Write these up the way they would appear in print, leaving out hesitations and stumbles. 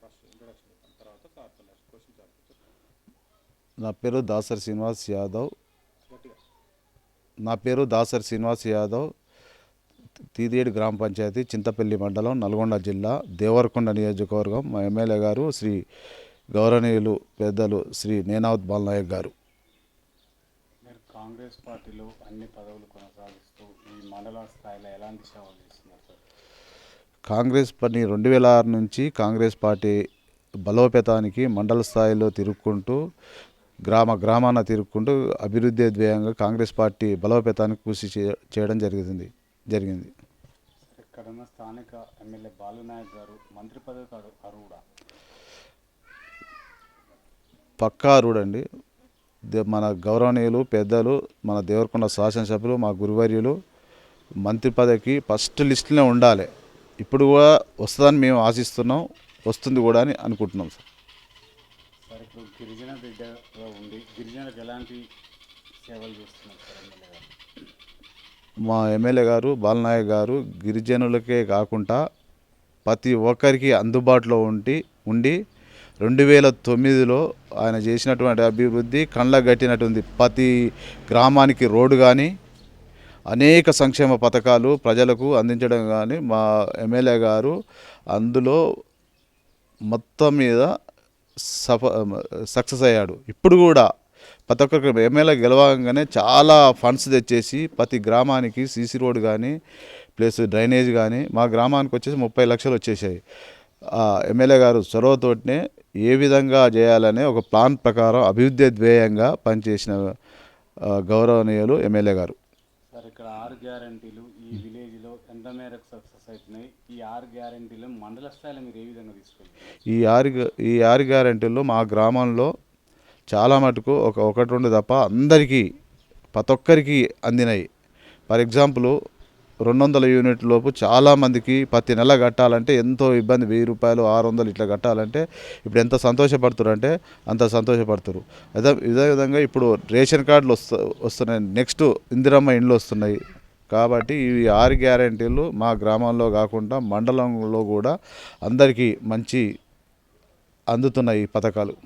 First introduction ఇస్తాను, తర్వాత సార్తో నెక్స్ట్ క్వశ్చన్ సార్. నా పేరు దాసరి శ్రీనివాస్ యాదవ్. గట్టిగా. నా పేరు దాసరి శ్రీనివాస్ యాదవ్. తీదేడు గ్రామ పంచాయతీ, చింతపల్లి మండలం, నల్గొండ జిల్లా, దేవరకొండ నియోజకవర్గం. మా ఎమ్మెల్యే గారు శ్రీ గౌరవనీయులు పెద్దలు శ్రీ నేనావత్ బాలనాయక్ గారు. మీరు కాంగ్రెస్ పార్టీలో అన్ని పదవులు కొనసాగిస్తూ ఈ మండల స్థాయిలో ఎలాంటి సేవలు చేస్తున్నారు సార్? కాంగ్రెస్ పార్టీ 2006 నుంచి కాంగ్రెస్ పార్టీ బలోపేతానికి మండల స్థాయిలో తిరుక్కుంటూ గ్రామాన తిరుక్కుంటూ అభివృద్ధి ధ్యేయంగా కాంగ్రెస్ పార్టీ బలోపేతానికి కృషి చేయడం జరిగింది. ఇక్కడున్న స్థానిక ఎమ్మెల్యే బాలునాయక్ గారు మంత్రి పదవికి అర్హుడా? పక్కా అర్హుడండి. మన గౌరవనీయులు పెద్దలు, మన దేవరకొండ శాసనసభ్యులు, మా గురువర్యులు మంత్రి పదవికి ఫస్ట్ లిస్టులోనే ఉండాలి. ఇప్పుడు కూడా వస్తుందని మేము ఆశిస్తున్నాం, వస్తుంది కూడా అని అనుకుంటున్నాం సార్. సార్, ఇప్పుడు గిరిజన బిడ్డగా ఉండి గిరిజనులకు ఎలాంటి సేవలు చేస్తున్నారు సార్ ఎమ్మెల్యే గారు? మా ఎమ్మెల్యే గారు బాలనాయక్ గారు గిరిజనులకే కాకుండా ప్రతి ఒక్కరికి అందుబాటులో ఉండి 2009లో ఆయన చేసినటువంటి అభివృద్ధి కళ్ళకు కట్టినట్టుంది. ప్రతి గ్రామానికి రోడ్డు కానీ, అనేక సంక్షేమ పథకాలు ప్రజలకు అందించడం కానీ మా ఎమ్మెల్యే గారు అందులో మొత్తం మీద సక్సెస్ అయ్యాడు. ఇప్పుడు కూడా ప్రతి ఒక్కరికి ఎమ్మెల్యే గెలవగానే చాలా ఫండ్స్ తెచ్చేసి ప్రతి గ్రామానికి సీసీ రోడ్ కానీ ప్లస్ డ్రైనేజ్ కానీ మా గ్రామానికి వచ్చేసి 30 లక్షలు వచ్చేసాయి. ఎమ్మెల్యే గారు చొరవతోటినే ఏ విధంగా చేయాలనే ఒక ప్లాన్ ప్రకారం అభివృద్ధి ధ్యేయంగా పనిచేసిన గౌరవనీయులు ఎమ్మెల్యే గారు. సార్, ఇక్కడ 6 గ్యారంటీలు ఈ విలేజ్లో ఎంత మేరకు సక్సెస్ అవుతున్నాయి? ఈ 6 గ్యారంటీలు మండల స్థాయిలో మీరు ఏ విధంగా తీసుకెళ్ళారు? ఈ ఆరు గ్యారెంటీల్లో మా గ్రామంలో చాలా మటుకు ఒకటి రెండు తప్ప అందరికీ ప్రతి ఒక్కరికి అందినాయి. ఫర్ ఎగ్జాంపుల్ 200 యూనిట్ లోపు చాలామందికి ప్రతి నెల కట్టాలంటే ఎంతో ఇబ్బంది. 1000 రూపాయలు 600 ఇట్లా కట్టాలంటే ఇప్పుడు ఎంత సంతోషపడుతున్నారు అంటే అంత సంతోషపడుతున్నారు. ఇదే విధంగా ఇప్పుడు రేషన్ కార్డులు వస్తున్నాయి, నెక్స్ట్ ఇందిరమ్మ ఇండ్లు వస్తున్నాయి. కాబట్టి ఈ 6 గ్యారెంటీలు మా గ్రామంలో కాకుండా మండలంలో కూడా అందరికీ మంచి అందుతున్నాయి ఈ పథకాలు.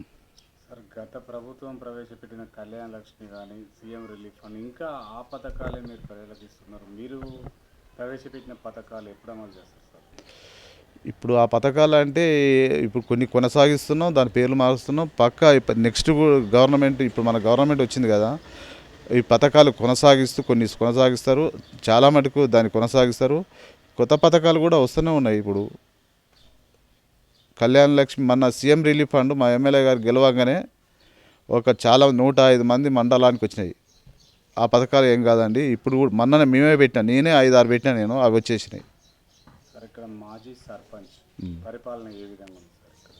సార్, గత ప్రభుత్వం ప్రవేశపెట్టిన కళ్యాణ లక్ష్మి కానీ, సీఎం రిలీఫ్ అని ఇంకా ఆ పథకాలే మీరు ప్రజలకు ఇస్తున్నారు. మీరు ప్రవేశపెట్టిన పథకాలు ఎప్పుడు అమలు చేస్తారు సార్? ఇప్పుడు ఆ పథకాలు అంటే ఇప్పుడు కొన్ని కొనసాగిస్తున్నాం, దాని పేర్లు మారుస్తున్నాం. నెక్స్ట్ గవర్నమెంట్, ఇప్పుడు మన గవర్నమెంట్ వచ్చింది కదా, ఈ పథకాలు కొన్ని కొనసాగిస్తారు, చాలా మటుకు దాన్ని కొనసాగిస్తారు. కొత్త పథకాలు కూడా వస్తూనే ఉన్నాయి. ఇప్పుడు కళ్యాణ లక్ష్మి, మన సీఎం రిలీఫ్ ఫండ్ మా ఎమ్మెల్యే గారు గెలవగానే చాలా 105 మంది మండలానికి వచ్చినాయి. ఆ పథకాలు ఏం కాదండి, ఇప్పుడు మొన్న మేమే పెట్టినా, నేనే 5-6 పెట్టినా, అవి వచ్చేసినాయి. సార్, ఇక్కడ మాజీ సర్పంచ్ పరిపాలన ఏ విధంగా ఉంది సార్? ఇక్కడ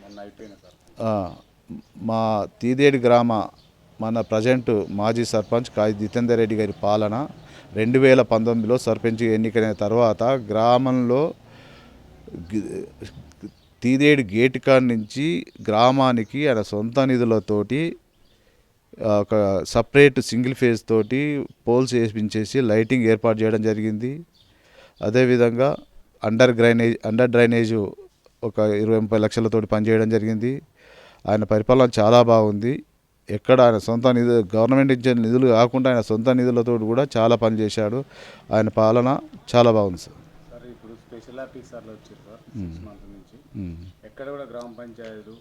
మొన్న అయిపోయిన సర్పంచ్ మా తీదేడు గ్రామ మన ప్రజెంట్ మాజీ సర్పంచ్ కాయి జితేందర్ రెడ్డి గారి పాలన 2019లో సర్పంచ్ ఎన్నికైన తర్వాత గ్రామంలో తీదేడు గేటు కాడ నుంచి గ్రామానికి ఆయన సొంత నిధులతోటి ఒక సపరేట్ సింగిల్ ఫేజ్ తోటి పోల్స్ వేపించేసి లైటింగ్ ఏర్పాటు చేయడం జరిగింది. అదేవిధంగా అండర్ డ్రైనేజ్ ఒక 20-30 లక్షలతోటి పనిచేయడం జరిగింది. ఆయన పరిపాలన చాలా బాగుంది. ఎక్కడ ఆయన సొంత గవర్నమెంట్ ఇచ్చే నిధులు కాకుండా ఆయన సొంత నిధులతో కూడా చాలా పనిచేశాడు. ఆయన పాలన చాలా బాగుంది సార్. సార్, ఇప్పుడు స్పెషల్ ఆఫీసర్లు వచ్చారు సార్ 6 మంత్స్ నుంచి. ఎక్కడ కూడా గ్రామ పంచాయతీలు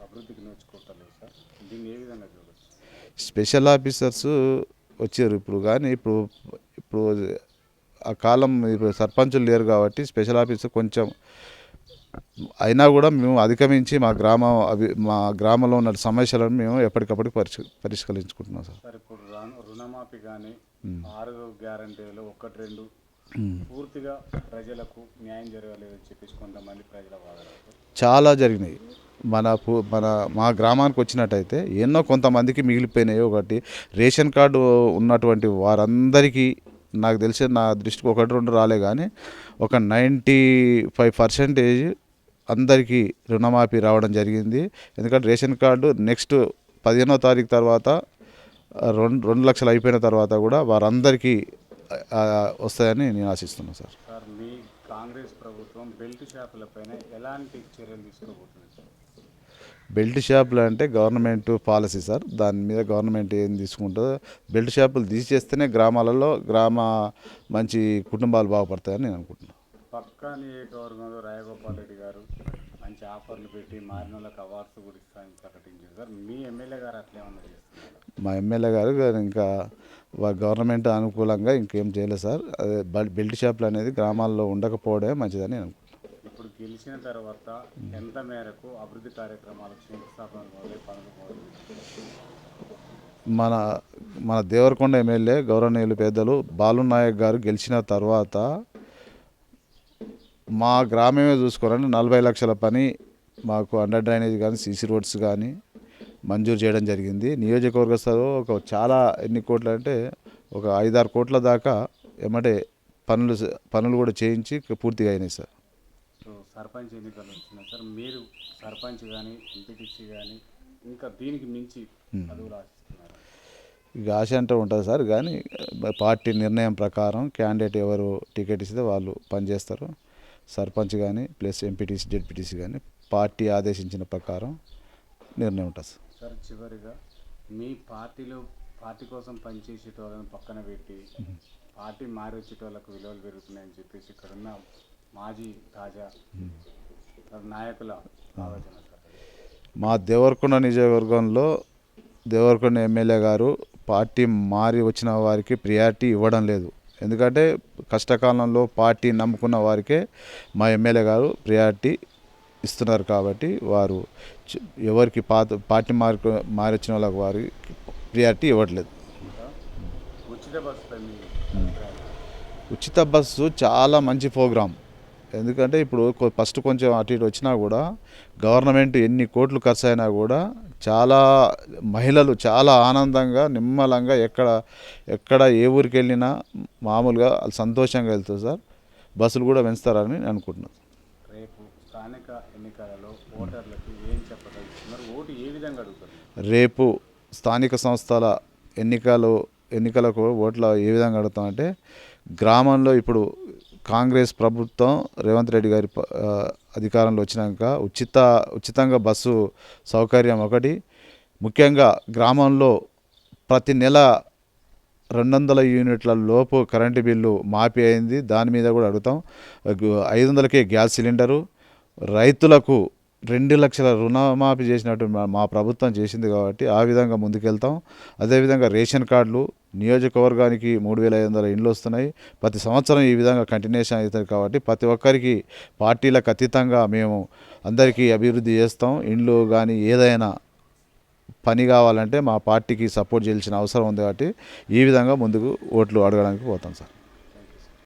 అభివృద్ధికి నోచుకోవట్లేదు సార్. దీన్ని ఏ విధంగా చూడవచ్చు? స్పెషల్ ఆఫీసర్స్ వచ్చారు ఇప్పుడు, కానీ ఇప్పుడు ఆ కాలం ఇప్పుడు సర్పంచులు లేరు కాబట్టి స్పెషల్ ఆఫీసర్ కొంచెం అయినా కూడా మేము అధిగమించి మా గ్రామంలో ఉన్న సమస్యలను మేము ఎప్పటికప్పుడు పరిష్కరించుకుంటున్నాం సార్. సార్, ఇప్పుడు రుణమాఫీ కానీ 6 గ్యారంటీలు 1-2 పూర్తిగా ప్రజలకు న్యాయం జరగలేదని చెప్పేసి కొంతమంది ప్రజల వాదన చాలా జరిగినాయి. మా గ్రామానికి వచ్చినట్టయితే ఎన్నో కొంతమందికి మిగిలిపోయినాయి. ఒకటి రేషన్ కార్డు ఉన్నటువంటి వారందరికీ నాకు తెలిసి, నా దృష్టికి 1-2 రాలే, కానీ ఒక 95% అందరికీ రుణమాఫీ రావడం జరిగింది. ఎందుకంటే రేషన్ కార్డు నెక్స్ట్ 15వ తారీఖు తర్వాత 2 లక్షలు అయిపోయిన తర్వాత కూడా వారందరికీ వస్తాయని నేను ఆశిస్తున్నాను సార్. సార్, మీ కాంగ్రెస్ ప్రభుత్వం బెల్ట్ షాపులపైన ఎలాంటి చర్యలు తీసుకోబోతుంది సార్? బెల్ట్ షాపులు అంటే గవర్నమెంట్ పాలసీ సార్. దాని మీద గవర్నమెంట్ ఏం తీసుకుంటుందో, బెల్ట్ షాపులు తీసేస్తేనే గ్రామాలలో మంచి కుటుంబాలు బాగుపడతాయని నేను అనుకుంటున్నాను. పక్కా నియోజకవర్గంలో రాయగోపాల్ రెడ్డి గారు మంచి ఆఫర్లు పెట్టి మారిన వాళ్ళకి అవార్డ్స్ కూడా ఇస్తారని ప్రకటించారు సార్. మీ ఎమ్మెల్యే గారు అట్లే ఏమన్నా చేస్తున్నారు? మా ఎమ్మెల్యే గారు ఇంకా గవర్నమెంట్ అనుకూలంగా ఇంకేం చేయలేదు సార్. అదే బెల్ట్ షాపులు అనేది గ్రామాల్లో ఉండకపోవడమే మంచిదని నేను అనుకుంటున్నాను. ఇప్పుడు గెలిచిన తర్వాత ఎంత మేరకు అభివృద్ధి కార్యక్రమాలకు శంకుస్థాపన మొదలై పనులు మొదలు? మన మన దేవరకొండ ఎమ్మెల్యే గౌరవనీయులు పెద్దలు బాలు నాయక్ గారు గెలిచిన తర్వాత మా గ్రామమే చూసుకోవాలంటే 40 లక్షల పని మాకు అండర్ డ్రైనేజ్ కానీ సీసీ రోడ్స్ కానీ మంజూరు చేయడం జరిగింది. నియోజకవర్గ స్థాయిలో చాలా ఎన్ని కోట్లు అంటే ఒక 5-6 కోట్ల దాకా ఎమ్మటే పనులు కూడా చేయించి పూర్తిగా అయినాయి సార్. సో సర్పంచ్ ఎన్నికలు వస్తున్నాయి సార్. మీరు సర్పంచ్ కానీ ఎంపీటీసీ కానీ ఇంకా దీనికి మించి పదవులు ఆశిస్తున్నారు? ఇక ఆశ అంటే ఉంటుంది సార్, కానీ పార్టీ నిర్ణయం ప్రకారం క్యాండిడేట్ ఎవరు టికెట్ ఇస్తే వాళ్ళు పనిచేస్తారు. సర్పంచ్ కానీ ప్లస్ ఎంపీటీసీ జెడ్పీటీసీ కానీ పార్టీ ఆదేశించిన ప్రకారం నిర్ణయం ఉంటుంది సార్. సార్ చివరిగా మీ పార్టీ కోసం పనిచేసేటోళ్ళని పక్కన పెట్టి పార్టీ మారి వచ్చేటోళ్ళకు విలువలు పెరుగుతున్నాయని చెప్పేసి ఇక్కడున్న మాజీ తాజా నాయకుల ఆలోచన సార్. మా దేవరకొండ నియోజకవర్గంలో దేవరకొండ ఎమ్మెల్యే గారు పార్టీ మారి వచ్చిన వారికి ప్రియారిటీ ఇవ్వడం లేదు. ఎందుకంటే కష్టకాలంలో పార్టీ నమ్ముకున్న వారికే మా ఎమ్మెల్యే గారు ప్రియారిటీ ఇస్తున్నారు. కాబట్టి వారు ఎవరికి పార్టీ మారి వచ్చిన వాళ్ళకి వారికి ప్రియారిటీ ఇవ్వట్లేదు. ఉచిత బస్సుపై మీ ఉచిత బస్సు చాలా మంచి ప్రోగ్రాం. ఎందుకంటే ఇప్పుడు ఫస్ట్ కొంచెం అటు ఇటు వచ్చినా కూడా గవర్నమెంట్ ఎన్ని కోట్లు ఖర్చు అయినా కూడా చాలా మహిళలు చాలా ఆనందంగా నిమ్మలంగా ఎక్కడ ఏ ఊరికి వెళ్ళినా మామూలుగా వాళ్ళు సంతోషంగా వెళ్తారు సార్. బస్సులు కూడా పెంచుతారని నేను అనుకుంటున్నాను. రేపు స్థానిక ఎన్నికలలో ఓటర్లకు ఏం చెప్పగలుగుతున్నారు? ఓటు ఏ విధంగా అడుగుతారు? రేపు స్థానిక సంస్థల ఎన్నికలకు ఓట్ల ఏ విధంగా అడుగుతామంటే, గ్రామంలో ఇప్పుడు కాంగ్రెస్ ప్రభుత్వం రేవంత్ రెడ్డి గారి అధికారంలో వచ్చినాక ఉచితంగా బస్సు సౌకర్యం ఒకటి, ముఖ్యంగా గ్రామంలో ప్రతి నెల 200 యూనిట్ల లోపు కరెంటు బిల్లు మాఫీ అయింది. దాని మీద కూడా అడుగుతాం. 500కే గ్యాస్ సిలిండరు, రైతులకు 2 లక్షల రుణమాఫీ చేసినట్టు మా ప్రభుత్వం చేసింది కాబట్టి ఆ విధంగా ముందుకెళ్తాం. అదేవిధంగా రేషన్ కార్డులు, నియోజకవర్గానికి 3500 ఇండ్లు వస్తున్నాయి. ప్రతి సంవత్సరం ఈ విధంగా కంటిన్యూషన్ అవుతుంది కాబట్టి ప్రతి ఒక్కరికి పార్టీలకు అతీతంగా మేము అందరికీ అభివృద్ధి చేస్తాం. ఇండ్లు కానీ ఏదైనా పని కావాలంటే మా పార్టీకి సపోర్ట్ చేయాల్సిన అవసరం ఉంది కాబట్టి ఈ విధంగా ముందుకు ఓట్లు అడగడానికి పోతాం సార్.